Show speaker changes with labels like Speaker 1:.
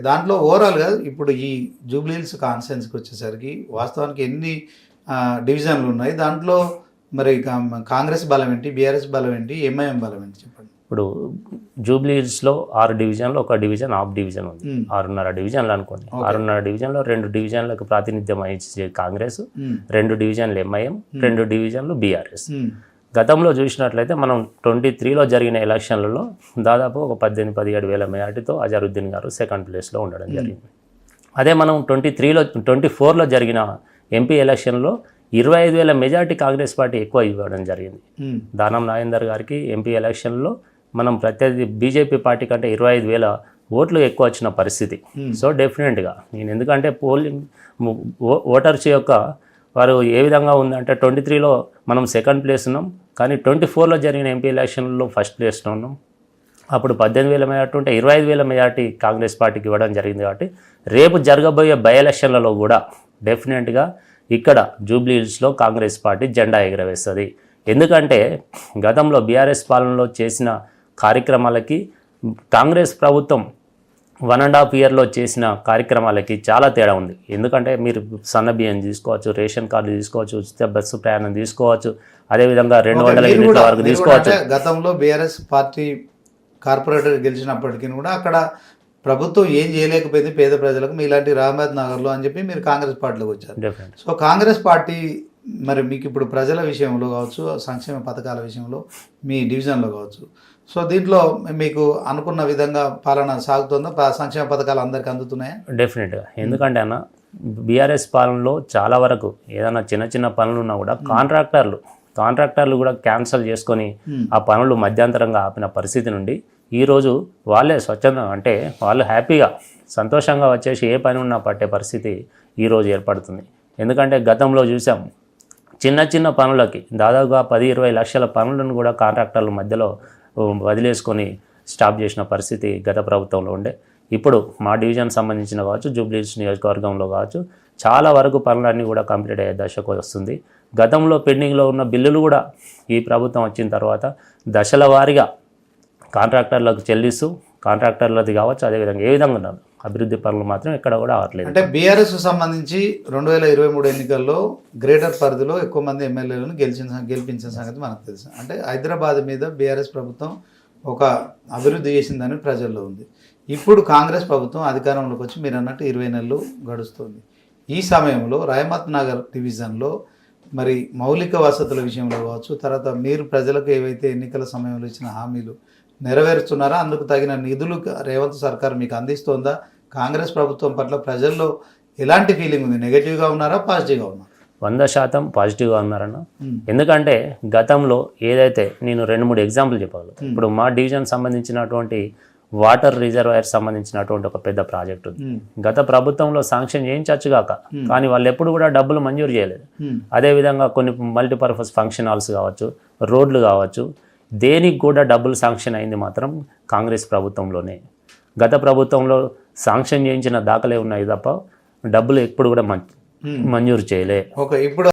Speaker 1: దాంట్లో ఓవరాల్గా ఇప్పుడు ఈ జూబ్లీ హిల్స్ కాన్స్టిట్యున్సీకి వచ్చేసరికి వాస్తవానికి ఎన్ని డివిజన్లు ఉన్నాయి, దాంట్లో మరి కాంగ్రెస్ బలం ఏంటి, బీఆర్ఎస్ బలం ఏంటి, ఎంఐఎం బలం ఏంటి చెప్పండి.
Speaker 2: ఇప్పుడు జూబ్లీ హిల్స్లో 6 డివిజన్లు, ఒక డివిజన్ హాఫ్ డివిజన్ ఉంది. 6.5 డివిజన్లు అనుకోండి. 6.5 డివిజన్లో 2 డివిజన్లకు ప్రాతినిధ్యం వహించే కాంగ్రెస్, 2 డివిజన్లు ఎంఐఎం, 2 డివిజన్లు బీఆర్ఎస్. గతంలో చూసినట్లయితే మనం 23లో జరిగిన ఎలక్షన్లలో దాదాపు ఒక 17,000 వేల మెజార్టీతో అజరుద్దీన్ గారు సెకండ్ ప్లేస్లో ఉండడం జరిగింది. అదే మనం 24లో జరిగిన ఎంపీ ఎలక్షన్లో 25,000 మెజార్టీ కాంగ్రెస్ పార్టీ ఎక్కువ ఇవ్వడం జరిగింది. దానం నాగేందర్ గారికి ఎంపీ ఎలక్షన్లో మనం ప్రత్యర్థి బీజేపీ పార్టీ కంటే 25,000 ఓట్లు ఎక్కువ వచ్చిన పరిస్థితి. సో డెఫినెట్గా నేను ఎందుకంటే పోలింగ్ ఓటర్స్ యొక్క వారు ఏ విధంగా ఉందంటే 23లో మనం సెకండ్ ప్లేస్ ఉన్నాం, కానీ 24లో జరిగిన ఎంపీ ఎలక్షన్లో ఫస్ట్ ప్లేస్లో ఉన్నాం. అప్పుడు 18,000 మెజార్టీ ఉంటే 25,000 మెజార్టీ కాంగ్రెస్ పార్టీకి ఇవ్వడం జరిగింది. కాబట్టి రేపు జరగబోయే బై ఎలక్షన్లలో కూడా డెఫినెట్గా ఇక్కడ జూబ్లీ హిల్స్లో కాంగ్రెస్ పార్టీ జెండా ఎగరవేస్తుంది. ఎందుకంటే గతంలో బీఆర్ఎస్ పాలనలో చేసిన కార్యక్రమాలకి కాంగ్రెస్ ప్రభుత్వం 1.5 ఇయర్లో చేసిన కార్యక్రమాలకి చాలా తేడా ఉంది. ఎందుకంటే మీరు సన్న బియ్యం తీసుకోవచ్చు, రేషన్ కార్డు తీసుకోవచ్చు, ఉచిత బస్సు ప్రయాణం తీసుకోవచ్చు, అదేవిధంగా 200 యూనిట్ల వరకు తీసుకోవచ్చు.
Speaker 1: గతంలో బీఆర్ఎస్ పార్టీ కార్పొరేటర్ గెలిచినప్పటికీ కూడా అక్కడ ప్రభుత్వం ఏం చేయలేకపోయింది పేద ప్రజలకు, మీలాంటి రహమత్ నగర్లో అని చెప్పి మీరు కాంగ్రెస్ పార్టీలోకి వచ్చారు. సో కాంగ్రెస్ పార్టీ మరి మీకు ఇప్పుడు ప్రజల విషయంలో కావచ్చు, సంక్షేమ పథకాల విషయంలో మీ డివిజన్లో కావచ్చు, సో దీంట్లో మీకు అనుకున్న విధంగా పాలన సాగుతుందా, సంక్షేమ పథకాలు అందరికీ అందుతున్నాయా?
Speaker 2: డెఫినెట్గా. ఎందుకంటే అన్న బీఆర్ఎస్ పాలనలో చాలా వరకు ఏదైనా చిన్న చిన్న పనులు ఉన్నా కూడా కాంట్రాక్టర్లు కూడా క్యాన్సిల్ చేసుకొని ఆ పనులు మధ్యంతరంగా ఆపిన పరిస్థితి నుండి ఈరోజు వాళ్ళే స్వచ్ఛందం అంటే వాళ్ళు హ్యాపీగా సంతోషంగా వచ్చేసి ఏ పని ఉన్నా పట్టే పరిస్థితి ఈరోజు ఏర్పడుతుంది. ఎందుకంటే గతంలో చూసాం చిన్న చిన్న పనులకి దాదాపుగా 10-20 లక్షల పనులను కూడా కాంట్రాక్టర్ల మధ్యలో వదిలేసుకొని స్టాప్ చేసిన పరిస్థితి గత ప్రభుత్వంలో ఉండే. ఇప్పుడు మా డివిజన్ సంబంధించిన కావచ్చు, జూబ్లీ హిల్స్ నియోజకవర్గంలో కావచ్చు, చాలా వరకు పనులన్నీ కూడా కంప్లీట్ అయ్యే దశకు వస్తుంది. గతంలో పెండింగ్లో ఉన్న బిల్లులు కూడా ఈ ప్రభుత్వం వచ్చిన తర్వాత దశల వారీగా కాంట్రాక్టర్లకు చెల్లిస్తూ కాంట్రాక్టర్లది కావచ్చు, అదేవిధంగా ఏ విధంగా ఉన్నారు అభివృద్ధి పనులు మాత్రం ఎక్కడ కూడా అవ్వట్లేదు.
Speaker 1: అంటే బీఆర్ఎస్ సంబంధించి 2023 ఎన్నికల్లో గ్రేటర్ పరిధిలో ఎక్కువ మంది ఎమ్మెల్యేలను గెలిపించిన సంగతి మనకు తెలుసు. అంటే హైదరాబాద్ మీద బీఆర్ఎస్ ప్రభుత్వం ఒక అభివృద్ధి చేసిందని ప్రజల్లో ఉంది. ఇప్పుడు కాంగ్రెస్ ప్రభుత్వం అధికారంలోకి వచ్చి మీరు అన్నట్టు 20 నెలలు గడుస్తుంది. ఈ సమయంలో రహమత్ నగర్ డివిజన్లో మరి మౌలిక వసతుల విషయంలో కావచ్చు, తర్వాత మీరు ప్రజలకు ఏవైతే ఎన్నికల సమయంలో ఇచ్చిన హామీలు నెరవేరుస్తున్నారా, అందుకు తగిన నిధులు రేవంత్ సర్కార్ మీకు అందిస్తోందా, కాంగ్రెస్ ప్రభుత్వం పట్ల ప్రజల్లో ఎలాంటి ఫీలింగ్ ఉంది, నెగటివ్గా ఉన్నారా పాజిటివ్గా ఉన్నారా?
Speaker 2: 100% పాజిటివ్గా ఉన్నారన్న. ఎందుకంటే గతంలో ఏదైతే నేను 2-3 ఎగ్జాంపుల్ చెప్పాలి. ఇప్పుడు మా డివిజన్ సంబంధించినటువంటి వాటర్ రిజర్వాయర్ సంబంధించినటువంటి ఒక పెద్ద ప్రాజెక్ట్ ఉంది. గత ప్రభుత్వంలో శాంక్షన్ చేయించచ్చుగాక, కానీ వాళ్ళు ఎప్పుడు కూడా డబ్బులు మంజూరు చేయలేదు. అదేవిధంగా కొన్ని మల్టీపర్పస్ ఫంక్షన్ హాల్స్ కావచ్చు, రోడ్లు కావచ్చు, దేనికి కూడా డబ్బులు శాంక్షన్ అయింది మాత్రం కాంగ్రెస్ ప్రభుత్వంలోనే. గత ప్రభుత్వంలో శాంక్షన్ చేయించిన దాఖలే ఉన్నాయి తప్ప డబ్బులు ఎప్పుడు కూడా మంజూరు చేయలే.
Speaker 1: ఓకే, ఇప్పుడు